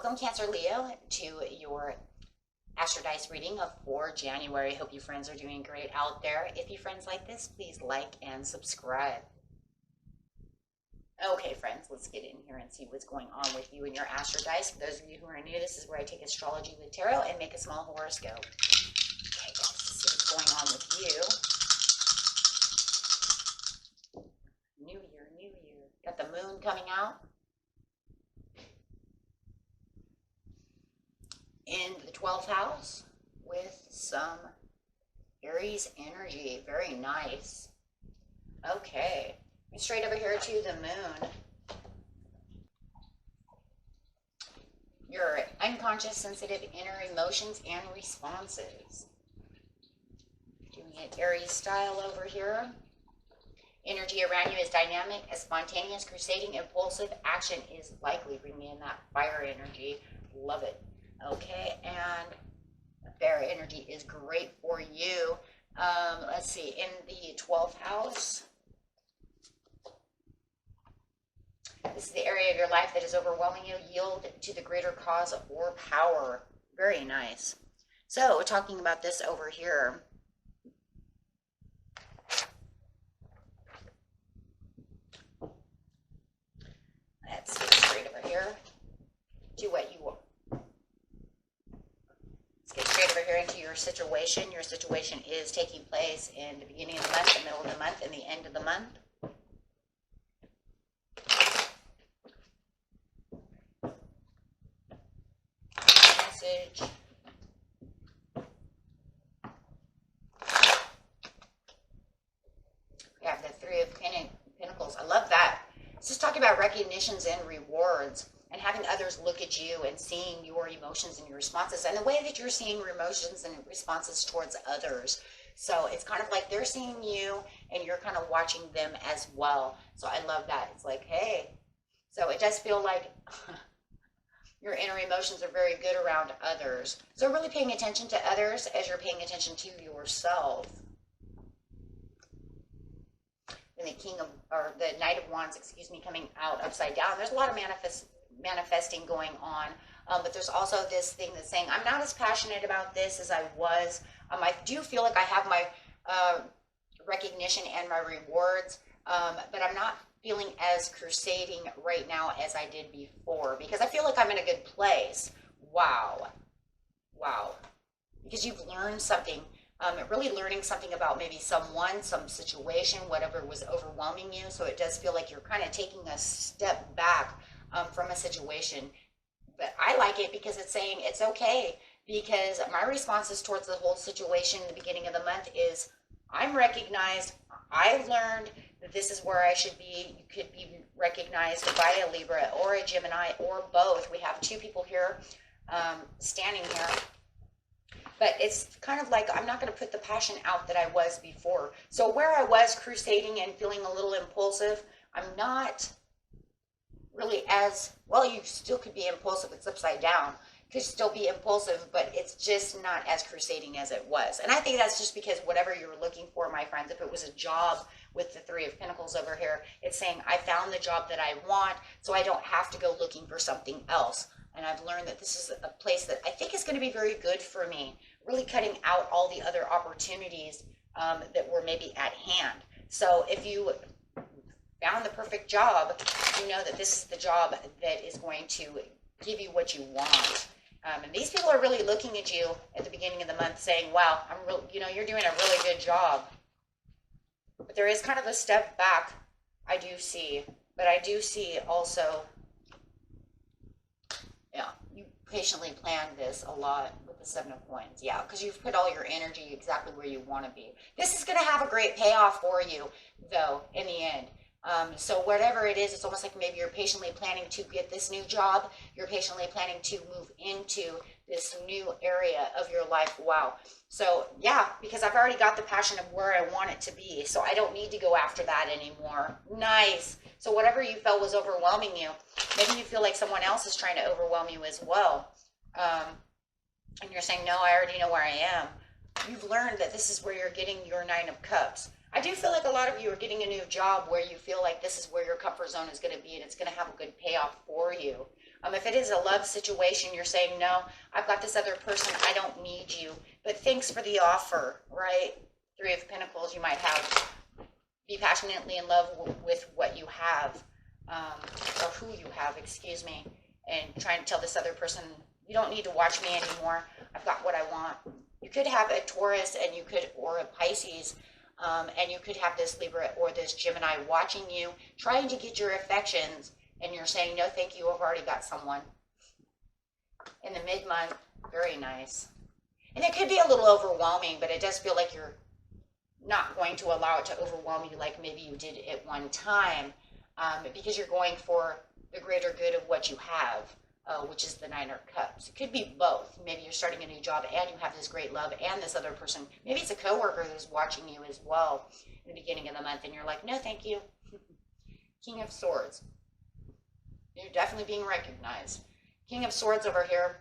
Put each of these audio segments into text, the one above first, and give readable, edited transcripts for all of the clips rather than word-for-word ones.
Welcome, Cancer Leo, to your Astrodice reading for January. Hope you friends are doing great out there. If you friends like this, please like and subscribe. Okay, friends, let's get in here and see what's going on with you and your Astrodice. For those of you who are new, this is where I take astrology with tarot and make a small horoscope. Okay, let's see what's going on with you. New year, new year. Got the moon coming out in the 12th house with some Aries energy. Very nice. Okay, straight over here to the moon. Your unconscious, sensitive inner emotions and responses. Doing it Aries style over here. Energy around you is dynamic, spontaneous, crusading, impulsive. Action is likely. Bringing in that fire energy. Love it. Okay, and bear energy is great for you. Let's see, in the 12th house, this is the area of your life that is overwhelming you. Yield to the greater cause or power. Very nice. So, we're talking about this over here. Let's see, straight over here. Do what you want. Get straight over here into your situation. Your situation is taking place in the beginning of the month, the middle of the month, and the end of the month. Message. We have the Three of Pentacles. I love that. It's just talking about recognitions and rewards, and having others look at you and seeing your emotions and your responses and the way that you're seeing your emotions and responses towards others. So it's kind of like they're seeing you and you're kind of watching them as well. So I love that. It's like, hey, so it does feel like your inner emotions are very good around others. So really paying attention to others as you're paying attention to yourself. And the the Knight of Wands, excuse me, coming out upside down. There's a lot of manifesting going on, but there's also this thing that's saying I'm not as passionate about this as I was. I do feel like I have my recognition and my rewards, but I'm not feeling as crusading right now as I did before, because I feel like I'm in a good place. Wow, because you've learned something. Really learning something about maybe someone, some situation, whatever was overwhelming you. So it does feel like you're kind of taking a step back from a situation. But I like it because it's saying it's okay, because my responses towards the whole situation in the beginning of the month is I'm recognized. I've learned that this is where I should be. You could be recognized by a Libra or a Gemini or both. We have two people here standing here. But it's kind of like I'm not going to put the passion out that I was before. So where I was crusading and feeling a little impulsive, I'm not really as, well, you still could be impulsive. It's upside down. Could still be impulsive, but it's just not as crusading as it was. And I think that's just because whatever you're looking for, my friends, if it was a job with the Three of Pentacles over here, it's saying I found the job that I want, so I don't have to go looking for something else. And I've learned that this is a place that I think is going to be very good for me, really cutting out all the other opportunities that were maybe at hand. So if you found the perfect job, you know that this is the job that is going to give you what you want. And these people are really looking at you at the beginning of the month saying, wow, you're doing a really good job. But there is kind of a step back, I do see. But I do see also, yeah, you patiently planned this a lot with the Seven of Coins. Yeah, because you've put all your energy exactly where you want to be. This is going to have a great payoff for you, though, in the end. So whatever it is, it's almost like maybe you're patiently planning to get this new job. You're patiently planning to move into this new area of your life. Wow. So yeah, because I've already got the passion of where I want it to be. So I don't need to go after that anymore. Nice. So whatever you felt was overwhelming you, maybe you feel like someone else is trying to overwhelm you as well. And you're saying, no, I already know where I am. You've learned that this is where you're getting your Nine of Cups. I do feel like a lot of you are getting a new job where you feel like this is where your comfort zone is going to be and it's going to have a good payoff for you. If it is a love situation, you're saying, no, I've got this other person, I don't need you, but thanks for the offer, right? Three of Pentacles, you might have, be passionately in love with what you have, or who you have, excuse me, and trying to tell this other person, you don't need to watch me anymore, I've got what I want. You could have a Taurus and you could, or a Pisces, and you could have this Libra or this Gemini watching you, trying to get your affections, and you're saying, no, thank you, I've already got someone. In the mid-month, very nice. And it could be a little overwhelming, but it does feel like you're not going to allow it to overwhelm you like maybe you did at one time, because you're going for the greater good of what you have, which is the Nine of Cups. It could be both. Maybe you're starting a new job and you have this great love and this other person. Maybe it's a coworker who's watching you as well in the beginning of the month, and you're like, no, thank you. King of Swords. You're definitely being recognized. King of Swords over here.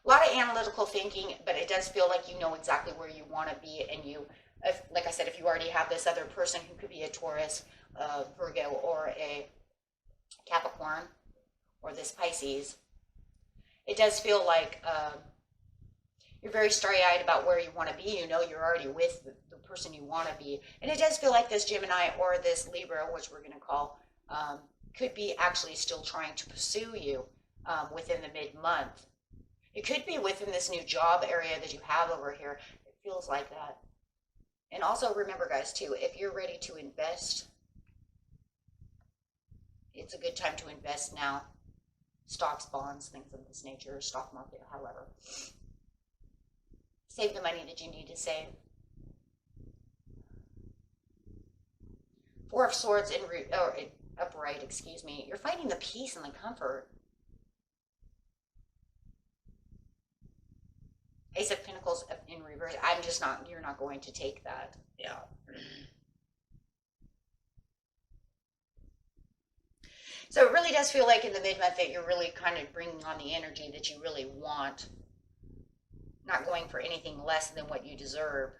A lot of analytical thinking, but it does feel like you know exactly where you want to be. And you, if, like I said, if you already have this other person who could be a Taurus, Virgo, or a Capricorn, or this Pisces, it does feel like you're very starry-eyed about where you want to be. You know you're already with the person you want to be. And it does feel like this Gemini or this Libra, which we're going to call, could be actually still trying to pursue you within the mid-month. It could be within this new job area that you have over here. It feels like that. And also remember, guys, too, if you're ready to invest, it's a good time to invest now. Stocks, bonds, things of this nature, stock market, however. Save the money that you need to save. Four of Swords upright, excuse me. You're finding the peace and the comfort. Ace of Pentacles in reverse. I'm just not, you're not going to take that. Yeah. So it really does feel like in the mid-month that you're really kind of bringing on the energy that you really want. Not going for anything less than what you deserve.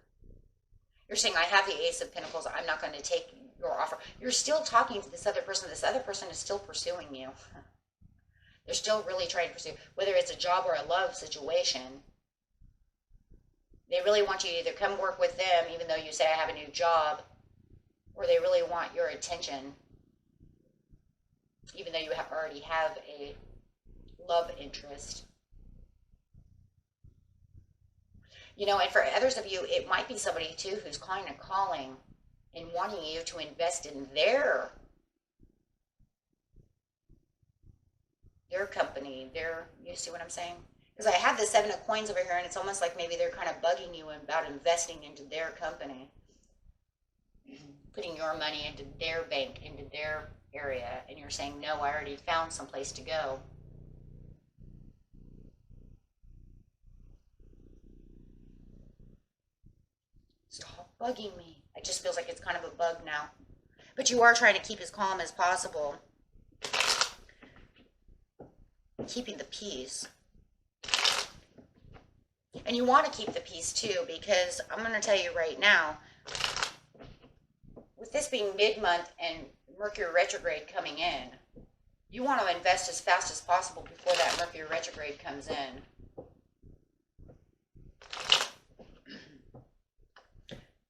You're saying, I have the Ace of Pentacles, I'm not going to take your offer. You're still talking to this other person. This other person is still pursuing you. They're still really trying to pursue, whether it's a job or a love situation. They really want you to either come work with them, even though you say, I have a new job, or they really want your attention, even though you already have a love interest. You know, and for others of you, it might be somebody, too, who's kind of calling and wanting you to invest in their company, you see what I'm saying? Because I have the Seven of Coins over here, and it's almost like maybe they're kind of bugging you about investing into their company. Putting your money into their bank, into their area, and you're saying, no, I already found some place to go. Stop bugging me. It just feels like it's kind of a bug now. But you are trying to keep as calm as possible. Keeping the peace. And you want to keep the peace too, because I'm going to tell you right now, with this being mid-month and Mercury retrograde coming in, you want to invest as fast as possible before that Mercury retrograde comes in.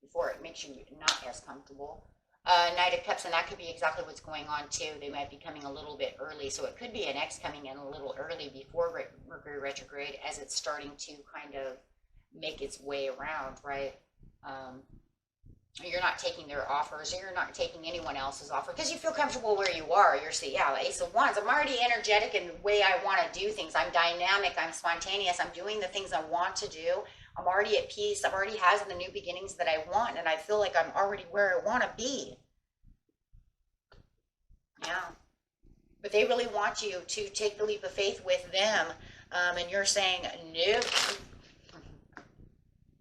Before it makes you not as comfortable. Knight of Cups, and that could be exactly what's going on too. They might be coming a little bit early, so it could be an ex coming in a little early before Mercury retrograde, as it's starting to kind of make its way around, right? You're not taking their offers, or you're not taking anyone else's offer because you feel comfortable where you are. You're saying, yeah, Ace of Wands, I'm already energetic in the way I want to do things. I'm dynamic, I'm spontaneous, I'm doing the things I want to do. I'm already at peace. I'm already having the new beginnings that I want, and I feel like I'm already where I want to be. Yeah. But they really want you to take the leap of faith with them, and you're saying, no.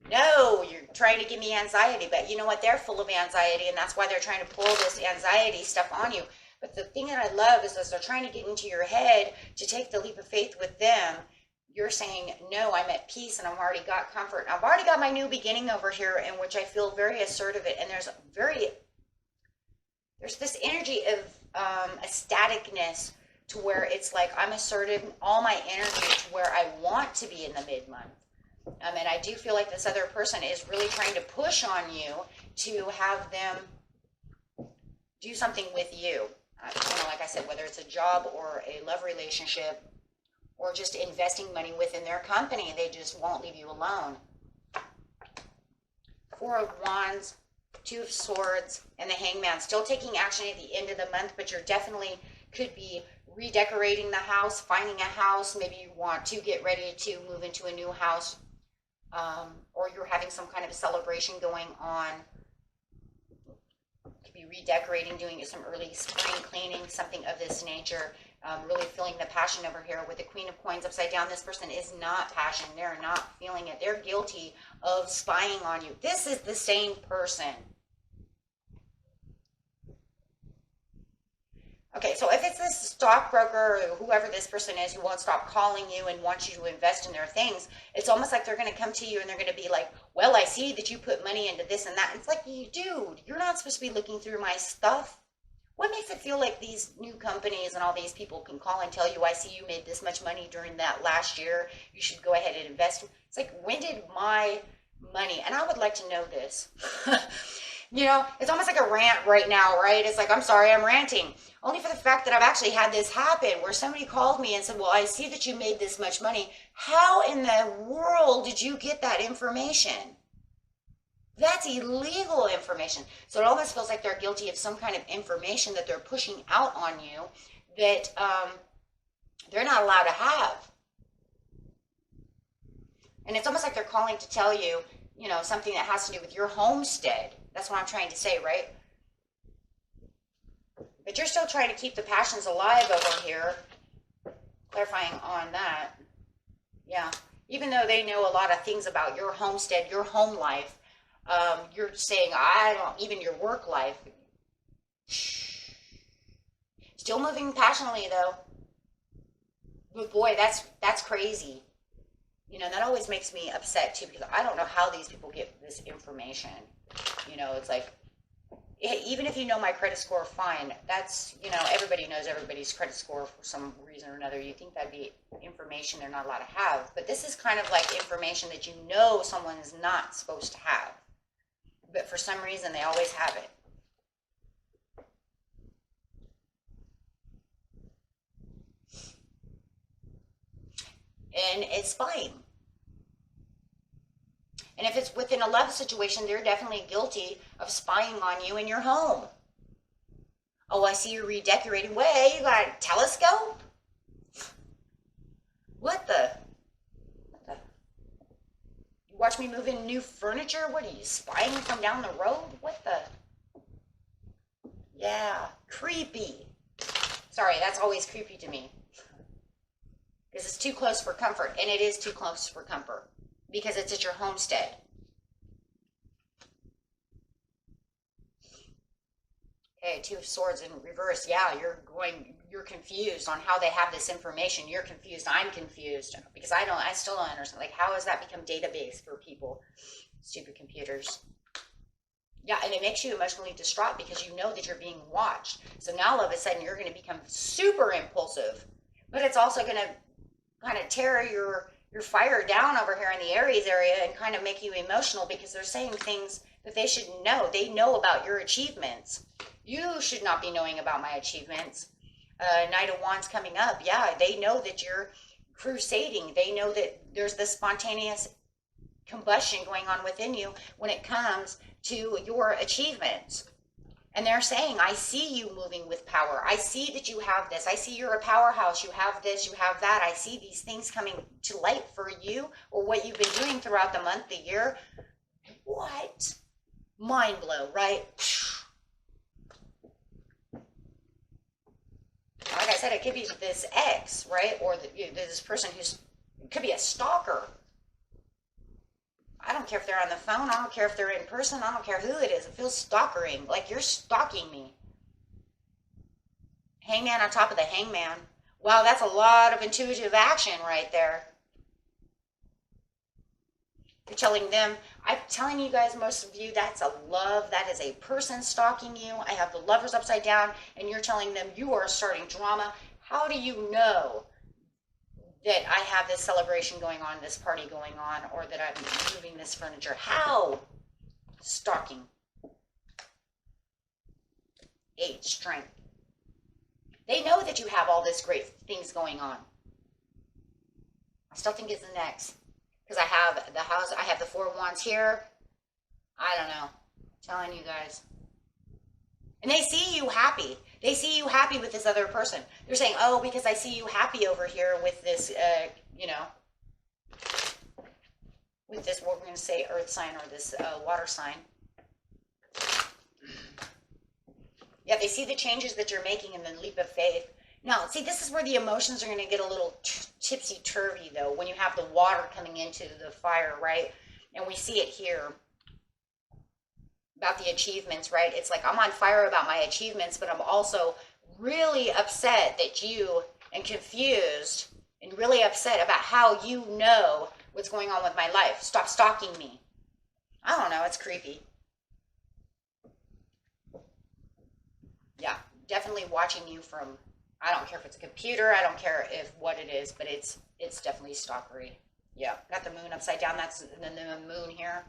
No, you're trying to give me anxiety, but you know what? They're full of anxiety, and that's why they're trying to pull this anxiety stuff on you. But the thing that I love is as they're trying to get into your head to take the leap of faith with them, you're saying, no, I'm at peace and I've already got comfort. I've already got my new beginning over here in which I feel very assertive, and there's There's this energy of ecstaticness to where it's like I'm asserting all my energy to where I want to be in the mid-month. And I do feel like this other person is really trying to push on you to have them do something with you. Like I said, whether it's a job or a love relationship or just investing money within their company, they just won't leave you alone. Four of Wands, Two of Swords, and the Hangman. Still taking action at the end of the month, but you're definitely could be redecorating the house, finding a house. Maybe you want to get ready to move into a new house, or you're having some kind of a celebration going on. Could be redecorating, doing some early spring cleaning, something of this nature. Really feeling the passion over here with the Queen of Coins upside down. This person is not passion. They're not feeling it. They're guilty of spying on you. This is the same person. Okay, so if it's this stockbroker or whoever this person is who won't stop calling you and wants you to invest in their things, it's almost like they're going to come to you and they're going to be like, well, I see that you put money into this and that. It's like, dude, you're not supposed to be looking through my stuff. What makes it feel like these new companies and all these people can call and tell you, I see you made this much money during that last year. You should go ahead and invest. It's like, when did my money, and I would like to know this. It's almost like a rant right now, right? It's like, I'm sorry, I'm ranting. Only for the fact that I've actually had this happen where somebody called me and said, well, I see that you made this much money. How in the world did you get that information? That's illegal information. So it almost feels like they're guilty of some kind of information that they're pushing out on you that they're not allowed to have. And it's almost like they're calling to tell you, something that has to do with your homestead. That's what I'm trying to say, right? But you're still trying to keep the passions alive over here. Clarifying on that. Yeah. Even though they know a lot of things about your homestead, your home life, you're saying, I don't, even your work life. Still moving passionately, though. But boy, that's crazy. That always makes me upset, too, because I don't know how these people get this information. It's like, even if you know my credit score, fine. That's, everybody knows everybody's credit score for some reason or another. You think that'd be information they're not allowed to have. But this is kind of like information that someone's not supposed to have. But for some reason, they always have it. And it's fine. And if it's within a love situation, they're definitely guilty of spying on you in your home. Oh, I see you're redecorating. Wait, you got a telescope? What the? You watch me move in new furniture? What are you, spying from down the road? What the? Yeah, creepy. Sorry, that's always creepy to me. Because it's too close for comfort. And it is too close for comfort. Because it's at your homestead. Okay, Two of Swords in reverse. Yeah, you're confused on how they have this information. You're confused. I'm confused. Because I still don't understand. Like, how has that become database for people? Stupid computers. Yeah, and it makes you emotionally distraught because you know that you're being watched. So now all of a sudden you're going to become super impulsive. But it's also going to kind of tear your fire down over here in the Aries area and kind of make you emotional because they're saying things that they shouldn't know. They know about your achievements. You should not be knowing about my achievements. Knight of Wands coming up. Yeah, they know that you're crusading. They know that there's this spontaneous combustion going on within you when it comes to your achievements. And they're saying, I see you moving with power. I see that you have this. I see you're a powerhouse. You have this, you have that. I see these things coming to light for you or what you've been doing throughout the month, the year. What? Mind blow, right? Like I said, it could be this ex, right? Or this person it could be a stalker. I don't care if they're on the phone. I don't care if they're in person. I don't care who it is. It feels stalkering. Like you're stalking me. Hangman on top of the hangman. Wow, that's a lot of intuitive action right there. You're telling them, I'm telling you guys, most of you, that's a love. That is a person stalking you. I have the lovers upside down, and you're telling them you are starting drama. How do you know that I have this celebration going on, this party going on, or that I'm moving this furniture? How? Stalking. 8, strength. They know that you have all this great things going on. I still think it's the next. Because I have the house, I have the 4 of Wands here. I don't know. I'm telling you guys. And they see you happy. They see you happy with this other person. They're saying, oh, because I see you happy over here with this, you know, with this, what we're going to say, earth sign or this water sign. Yeah, they see the changes that you're making in the leap of faith. Now, see, this is where the emotions are going to get a little tipsy-turvy, though, when you have the water coming into the fire, right? And we see it here about the achievements, right? It's like I'm on fire about my achievements, but I'm also really upset that you, and confused, and really upset about how you know what's going on with my life. Stop stalking me. I don't know, it's creepy. Yeah, definitely watching you from, I don't care if it's a computer, I don't care if what it is, but it's definitely stalkery. Yeah, got the moon upside down, that's the moon here.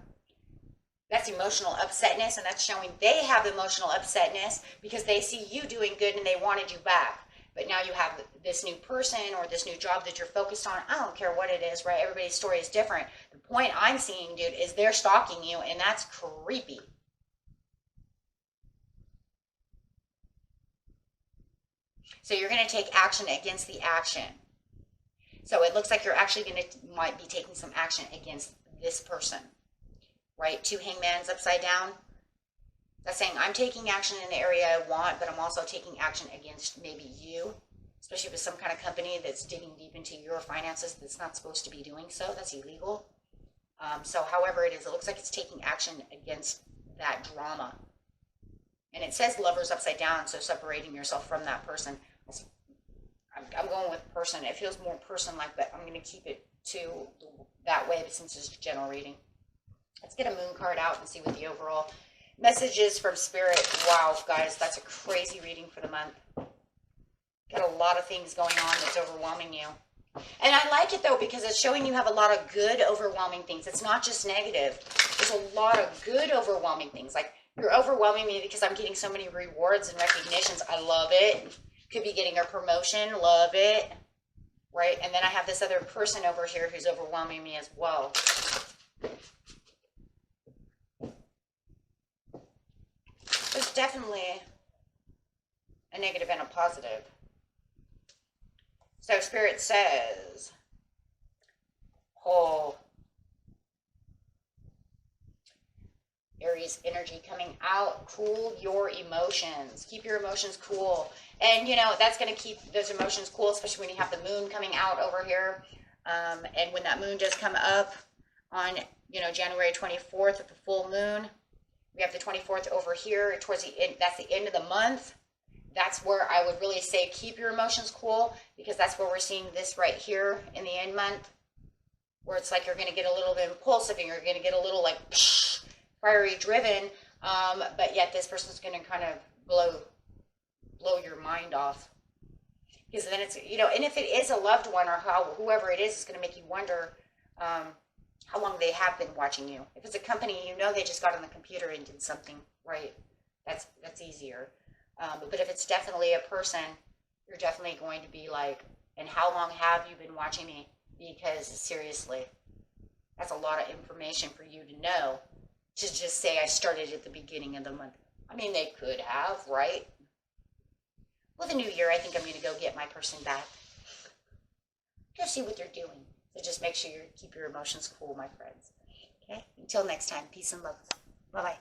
That's emotional upsetness, and that's showing they have emotional upsetness because they see you doing good and they wanted you back. But now you have this new person or this new job that you're focused on. I don't care what it is, right? Everybody's story is different. The point I'm seeing, dude, is they're stalking you, and that's creepy. So you're going to take action against the action. So it looks like you're actually might be taking some action against this person, right? 2 hangmans upside down. That's saying I'm taking action in the area I want, but I'm also taking action against maybe you, especially with some kind of company that's digging deep into your finances that's not supposed to be doing so. That's illegal. So however it is, it looks like it's taking action against that drama. And it says lovers upside down, so separating yourself from that person. I'm going with person. It feels more person-like, but I'm going to keep it to that way since it's general reading. Let's get a moon card out and see what the overall message is from Spirit. Wow, guys, that's a crazy reading for the month. Got a lot of things going on that's overwhelming you. And I like it, though, because it's showing you have a lot of good, overwhelming things. It's not just negative. There's a lot of good, overwhelming things. Like, you're overwhelming me because I'm getting so many rewards and recognitions. I love it. Could be getting a promotion. Love it. Right? And then I have this other person over here who's overwhelming me as well. There's definitely a negative and a positive. So Spirit says, oh, Aries energy coming out, cool your emotions. Keep your emotions cool. And, you know, that's going to keep those emotions cool, especially when you have the moon coming out over here. And when that moon does come up on, you know, January 24th at the full moon, we have the 24th over here towards the end. That's the end of the month. That's where I would really say keep your emotions cool, because that's where we're seeing this right here in the end month, where it's like you're going to get a little bit impulsive and you're going to get a little like fiery driven, but yet this person's going to kind of blow your mind off, because then it's, you know, and if it is a loved one or whoever it is, it's going to make you wonder how long they have been watching you. If it's a company, you know, they just got on the computer and did something, right? That's easier. But if it's definitely a person, you're definitely going to be like, and how long have you been watching me? Because seriously, that's a lot of information for you to know, to just say I started at the beginning of the month. I mean, they could have, right? Well, the new year, I think I'm going to go get my person back. Go see what they're doing. So just make sure you keep your emotions cool, my friends. Okay? Until next time, peace and love. Bye-bye.